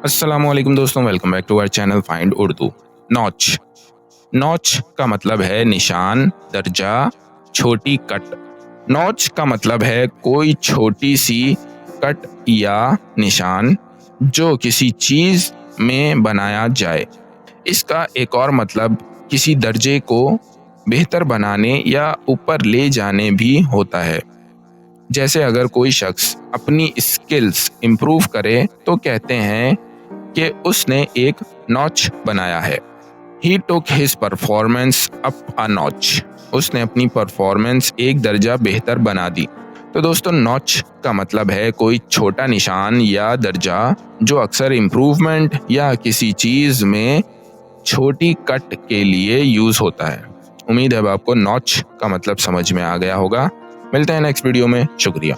अस्सलामुअलैकुम दोस्तों, welcome back to our channel find Urdu. Notch notch का मतलब है निशान, दर्जा, छोटी कट। नॉच का मतलब है कोई छोटी सी कट या निशान जो किसी चीज में बनाया जाए। इसका एक और मतलब किसी दर्जे को बेहतर बनाने या ऊपर ले जाने भी होता है। जैसे अगर कोई शख्स अपनी स्किल्स इम्प्रूव करे तो कहते हैं कि उसने एक नॉच बनाया है। He took his performance up a notch. उसने अपनी परफॉर्मेंस एक दर्जा बेहतर बना दी। तो दोस्तों, नॉच का मतलब है कोई छोटा निशान या दर्जा जो अक्सर इम्प्रूवमेंट या किसी चीज में छोटी कट के लिए यूज होता है। उम्मीद है अब आपको नॉच का मतलब समझ में आ गया होगा। मिलते हैं नेक्स्ट वीडियो में। शुक्रिया।